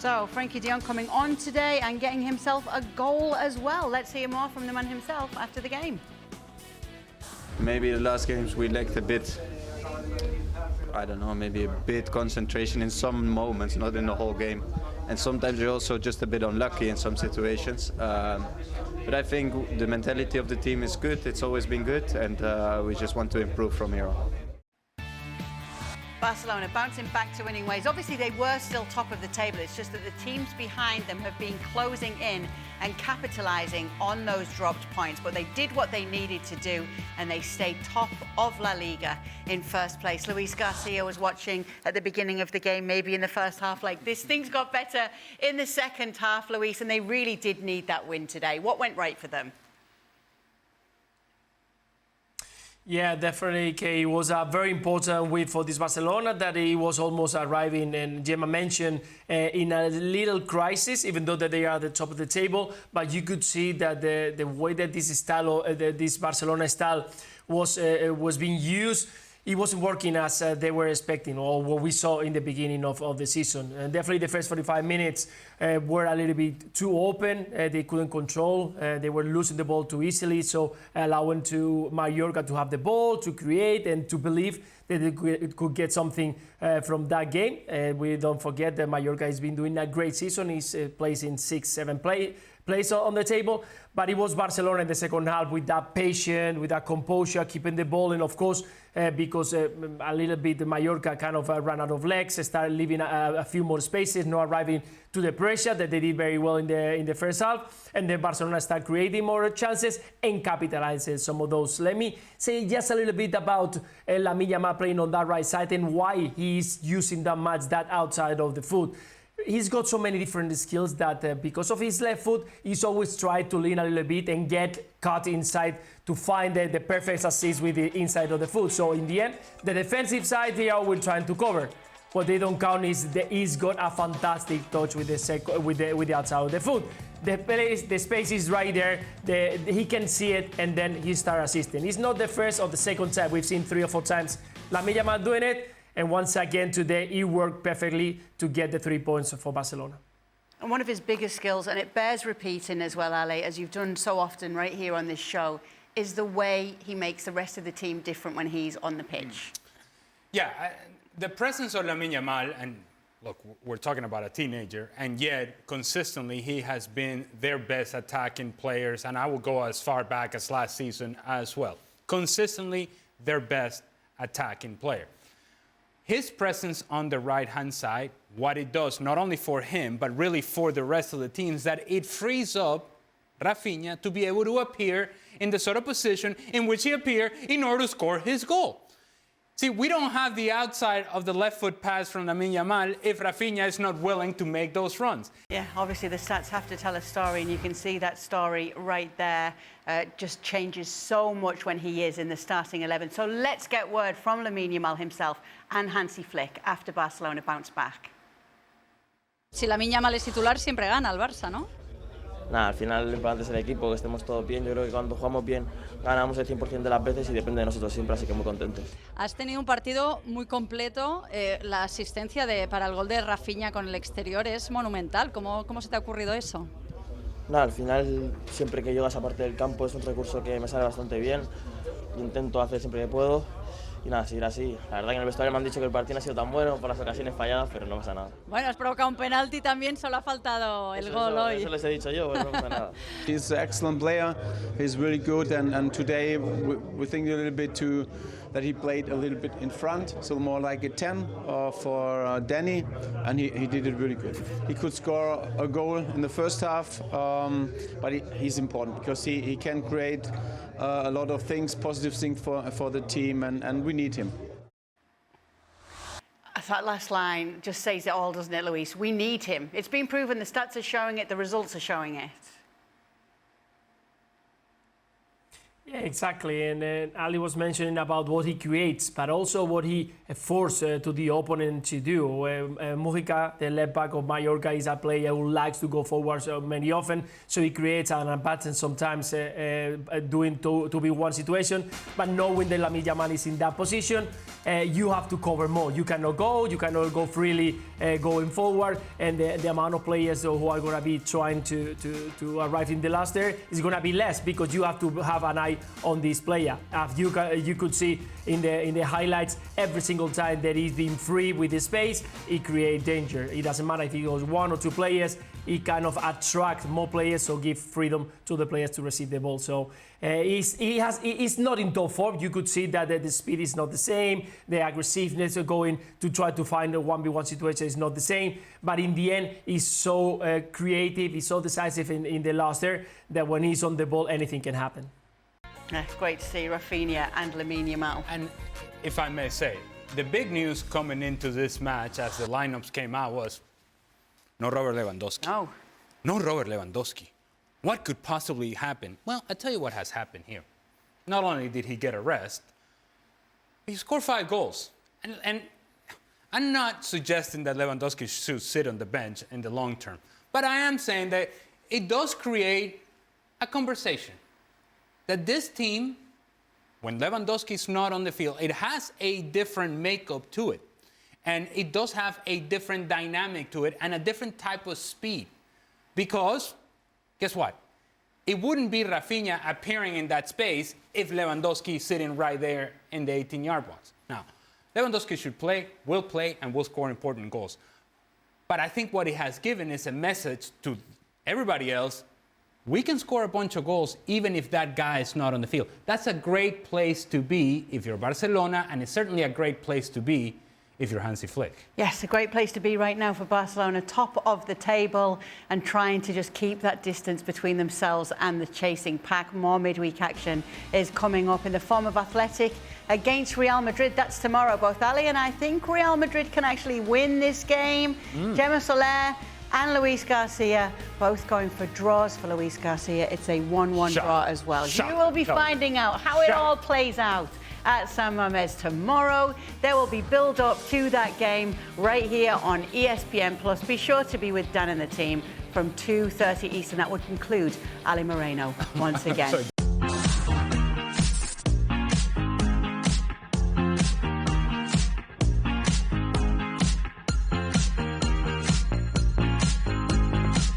So, Frankie de Jong coming on today and getting himself a goal as well. Let's hear more from the man himself after the game. Maybe the last games we lacked a bit, I don't know, maybe a bit concentration in some moments, not in the whole game. And sometimes you're also just a bit unlucky in some situations. But I think the mentality of the team is good, it's always been good, and we just want to improve from here on. Barcelona bouncing back to winning ways. Obviously, they were still top of the table. It's just that the teams behind them have been closing in and capitalising on those dropped points. But they did what they needed to do, and they stayed top of La Liga in first place. Luis Garcia was watching at the beginning of the game, maybe in the first half like this. Things got better in the second half, Luis, and they really did need that win today. What went right for them? Yeah, definitely, Kay. It was a very important week for this Barcelona that it was almost arriving, and Gemma mentioned, in a little crisis, even though that they are at the top of the table. But you could see that the way that this Barcelona style was being used, it wasn't working as they were expecting, or what we saw in the beginning of the season. And definitely the first 45 minutes were a little bit too open. They couldn't control. They were losing the ball too easily, so allowing to Mallorca to have the ball, to create, and to believe that they could get something from that game. We don't forget that Mallorca has been doing a great season. He's placing 6-7 place on the table, but it was Barcelona in the second half with that patience, with that composure, keeping the ball, and of course, because a little bit Mallorca kind of ran out of legs, started leaving a few more spaces, not arriving to the pressure that they did very well in the first half, and then Barcelona started creating more chances and capitalizing some of those. Let me say just a little bit about Lamine Yamal playing on that right side and why he's using that much that outside of the foot. He's got so many different skills that because of his left foot, he's always tried to lean a little bit and get caught inside to find the perfect assist with the inside of the foot. So in the end, the defensive side, they are always trying to cover. What they don't count is that he's got a fantastic touch with the outside of the foot. The space is right there. He can see it, and then he starts assisting. It's not the first or the second time. We've seen 3 or 4 times Lamine Yamal doing it. And once again today, he worked perfectly to get the 3 points for Barcelona. And one of his biggest skills, and it bears repeating as well, Ale, as you've done so often right here on this show, is the way he makes the rest of the team different when he's on the pitch. Yeah, the presence of Lamine Yamal, and look, we're talking about a teenager, and yet consistently he has been their best attacking players, and I will go as far back as last season as well. Consistently their best attacking player. His presence on the right-hand side, what it does, not only for him, but really for the rest of the team, is that it frees up Rafinha to be able to appear in the sort of position in which he appeared in order to score his goal. See, we don't have the outside of the left foot pass from Lamine Yamal if Rafinha is not willing to make those runs. Yeah, obviously the stats have to tell a story, and you can see that story right there. Just changes so much when he is in the starting 11. So let's get word from Lamine Yamal himself and Hansi Flick after Barcelona bounced back. Si Lamine Yamal es titular, siempre gana el Barça, ¿no? Nada, al final lo importante es el equipo, que estemos todos bien. Yo creo que cuando jugamos bien ganamos el 100% de las veces y depende de nosotros siempre, así que muy contentos. Has tenido un partido muy completo. La asistencia para el gol de Rafinha con el exterior es monumental. ¿Cómo se te ha ocurrido eso? Nada, al final siempre que llego a esa parte del campo es un recurso que me sale bastante bien. Intento hacer siempre que puedo. Y nada, seguir así. La verdad que en el vestuario me han dicho que el partido no ha sido tan bueno por las ocasiones falladas, pero no pasa nada. Bueno, has provocado un penalti también, solo ha faltado el gol hoy. Eso les he dicho yo, pues no pasa nada. He's an excellent player. He's really good, and today we think a little bit that he played a little bit in front, so more like a 10 for Danny, and he did it really good. He could score a goal in the first half, but he's important because he can create a lot of things, positive things for the team, and we need him. That last line just says it all, doesn't it, Luis? We need him. It's been proven, the stats are showing it, the results are showing it. Yeah, exactly. And Ali was mentioning about what he creates, but also what he forces to the opponent to do. Mujica, the left back of Mallorca, is a player who likes to go forward many often, so he creates an advantage sometimes doing 2v1 situation. But knowing that Lamine Yamal is in that position, you have to cover more. You cannot go freely going forward, and the amount of players who are going to be trying to arrive in the last there is going to be less, because you have to have an eye on this player. As you could see in the highlights, every single time that he's been free with the space, he creates danger. It doesn't matter if he goes 1 or 2 players, he kind of attracts more players, so give freedom to the players to receive the ball. So he's not in top form. You could see that the speed is not the same, the aggressiveness of going to try to find a 1v1 situation is not the same, but in the end, he's so creative, he's so decisive in the last there, that when he's on the ball, anything can happen. It's great to see Rafinha and Lamine Yamal. And if I may say, the big news coming into this match as the lineups came out was no Robert Lewandowski. No Robert Lewandowski. What could possibly happen? Well, I'll tell you what has happened here. Not only did he get a rest, he scored 5 goals. And I'm not suggesting that Lewandowski should sit on the bench in the long term, but I am saying that it does create a conversation. That this team, when Lewandowski is not on the field, it has a different makeup to it. And it does have a different dynamic to it and a different type of speed. Because, guess what? It wouldn't be Rafinha appearing in that space if Lewandowski is sitting right there in the 18-yard box. Now, Lewandowski should play, and will score important goals. But I think what it has given is a message to everybody else. We can score a bunch of goals even if that guy is not on the field. That's a great place to be if you're Barcelona, and it's certainly a great place to be if you're Hansi Flick. Yes, a great place to be right now for Barcelona, top of the table and trying to just keep that distance between themselves and the chasing pack. More midweek action is coming up in the form of Athletic against Real Madrid. That's tomorrow. Both Ali and I think Real Madrid can actually win this game. Gemma Soler and Luis Garcia both going for draws. For Luis Garcia, it's a 1-1 draw as well. You will be finding out how it all plays out at San Mamés tomorrow. There will be build-up to that game right here on ESPN+. Be sure to be with Dan and the team from 2:30 Eastern. That would conclude Ale Moreno once again.